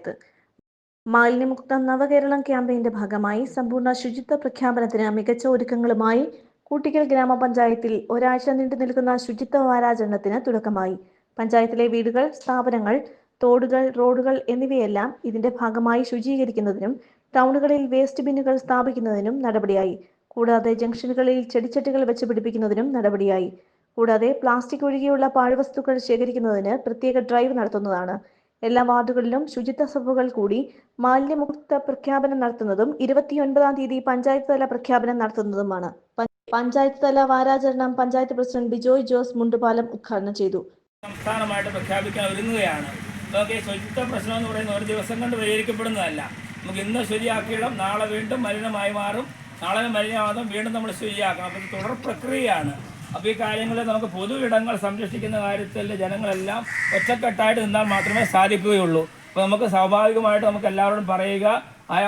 പഞ്ചായത്ത്. മാലിന്യമുക്ത നവകേരളം ക്യാമ്പയിന്റെ ഭാഗമായി സമ്പൂർണ്ണ ശുചിത്വ പ്രഖ്യാപനത്തിന് മികച്ച ഒരുക്കങ്ങളുമായി കൂട്ടിക്കൽ ഗ്രാമപഞ്ചായത്തിൽ ഒരാഴ്ച നീണ്ടു നിൽക്കുന്ന ശുചിത്വ വാരാചരണത്തിന് തുടക്കമായി. പഞ്ചായത്തിലെ വീടുകൾ, സ്ഥാപനങ്ങൾ, തോടുകൾ, റോഡുകൾ എന്നിവയെല്ലാം ഇതിന്റെ ഭാഗമായി ശുചീകരിക്കുന്നതിനും ടൗണുകളിൽ വേസ്റ്റ് ബിന്നുകൾ സ്ഥാപിക്കുന്നതിനും നടപടിയായി. കൂടാതെ ജംഗ്ഷനുകളിൽ ചെടിച്ചട്ടികൾ വെച്ച് പിടിപ്പിക്കുന്നതിനും നടപടിയായി. കൂടാതെ പ്ലാസ്റ്റിക് ഒഴികെയുള്ള പാഴ്വസ്തുക്കൾ ശേഖരിക്കുന്നതിന് പ്രത്യേക ഡ്രൈവ് നടത്തുന്നതാണ്. എല്ലാ വാർഡുകളിലും ശുചിത്വ സഭകൾ കൂടി മാലിന്യമുക്ത പ്രഖ്യാപനം നടത്തുന്നതും 29-ാം തീയതി പഞ്ചായത്ത് തല പ്രഖ്യാപനം നടത്തുന്നതുമാണ്. പഞ്ചായത്ത് തല വാരാചരണം പഞ്ചായത്ത് പ്രസിഡന്റ് ബിജോയ് ജോസ് മുണ്ടുപാലം ഉദ്ഘാടനം ചെയ്തു. സംസ്ഥാനമായിട്ട് പ്രഖ്യാപിക്കാൻ ഒരുങ്ങുകയാണ്. നമുക്ക് ഈ ശുചിത്വ പ്രശ്നം എന്ന് പറയുന്നത് ഒരു ദിവസം കൊണ്ട് പരിഹരിക്കപ്പെടുന്നതല്ല. നമുക്ക് ഇന്ന് ശുചിയാക്കിയിടും, നാളെ വീണ്ടും മലിനമായി മാറും, നാളെ മലിനമാകും, വീണ്ടും നമ്മൾ ശുചിയാക്കണം. അപ്പോൾ ഇത് തുടർ പ്രക്രിയയാണ്. അപ്പോൾ ഈ കാര്യങ്ങളിൽ നമുക്ക് പൊതു ഇടങ്ങൾ സംരക്ഷിക്കുന്ന കാര്യത്തിൽ ജനങ്ങളെല്ലാം ഒറ്റക്കെട്ടായിട്ട് നിന്നാൽ മാത്രമേ സാധിക്കുകയുള്ളൂ. അപ്പോൾ നമുക്ക് സ്വാഭാവികമായിട്ട് നമുക്ക് എല്ലാവരോടും പറയുക,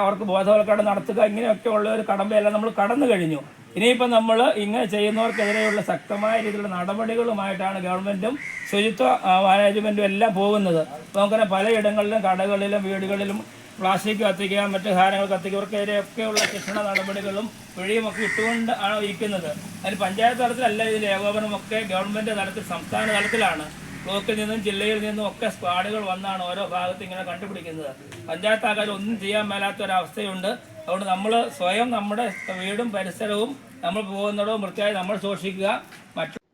അവർക്ക് ബോധവൽക്കരണം നടത്തുക, ഇങ്ങനെയൊക്കെ ഉള്ള ഒരു കടമ്പയെല്ലാം നമ്മൾ കടന്നു കഴിഞ്ഞു. ഇനിയിപ്പോൾ നമ്മൾ ഇങ്ങനെ ചെയ്യുന്നവർക്കെതിരെയുള്ള ശക്തമായ രീതിയിലുള്ള നടപടികളുമായിട്ടാണ് ഗവൺമെൻറ്റും ശുചിത്വ മാനേജ്മെൻറ്റും എല്ലാം പോകുന്നത്. അപ്പോൾ നമുക്കറിയാം പലയിടങ്ങളിലും കടകളിലും വീടുകളിലും പ്ലാസ്റ്റിക് കത്തിക്കുക, മറ്റു സാധനങ്ങൾ കത്തിക്കുകവർക്കെതിരെയൊക്കെയുള്ള ശിക്ഷണ നടപടികളും പിഴയുമൊക്കെ ഇട്ടുകൊണ്ട് ആണ് ഇരിക്കുന്നത്. അതിന് പഞ്ചായത്ത് തലത്തിലല്ല ഇതിൻ്റെ ഏകോപനമൊക്കെ ഗവൺമെൻറ് തലത്തിൽ, സംസ്ഥാന തലത്തിലാണ്. ബ്ലോക്കിൽ നിന്നും ജില്ലയിൽ നിന്നും ഒക്കെ സ്ക്വാഡുകൾ വന്നാണ് ഓരോ ഭാഗത്ത് ഇങ്ങനെ കണ്ടുപിടിക്കുന്നത്. പഞ്ചായത്ത് ആൾക്കാർ ഒന്നും ചെയ്യാൻ മേലാത്തൊരവസ്ഥയുണ്ട്. അതുകൊണ്ട് നമ്മൾ സ്വയം നമ്മുടെ വീടും പരിസരവും നമ്മൾ പോകുന്നിടവും വൃത്തിയായി നമ്മൾ സൂക്ഷിക്കുക.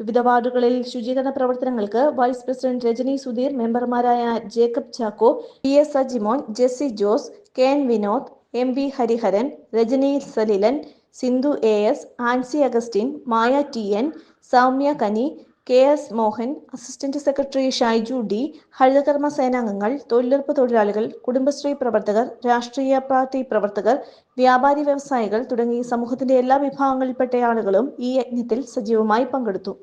വിവിധ വാർഡുകളിൽ ശുചീകരണ പ്രവർത്തനങ്ങൾക്ക് വൈസ് പ്രസിഡന്റ് രജനി സുധീർ, മെമ്പർമാരായ Jacob Chacko, PS Sajimon, Jessy Jose, KN Vinod, MV Hariharan, Rajani Salilan, Sindhu AS, Ancy Augustine, Maya TN, Soumya Kani, KS Mohan, assistant secretary Shaiju D, ഹരിതകർമ്മ സേനാംഗങ്ങൾ, തൊഴിലുറപ്പ് തൊഴിലാളികൾ, കുടുംബശ്രീ പ്രവർത്തകർ, രാഷ്ട്രീയ പാർട്ടി പ്രവർത്തകർ, വ്യാപാരി വ്യവസായികൾ തുടങ്ങി സമൂഹത്തിന്റെ എല്ലാ വിഭാഗങ്ങളിൽപ്പെട്ട ആളുകളും ഈ യജ്ഞത്തിൽ സജീവമായി പങ്കെടുത്തു.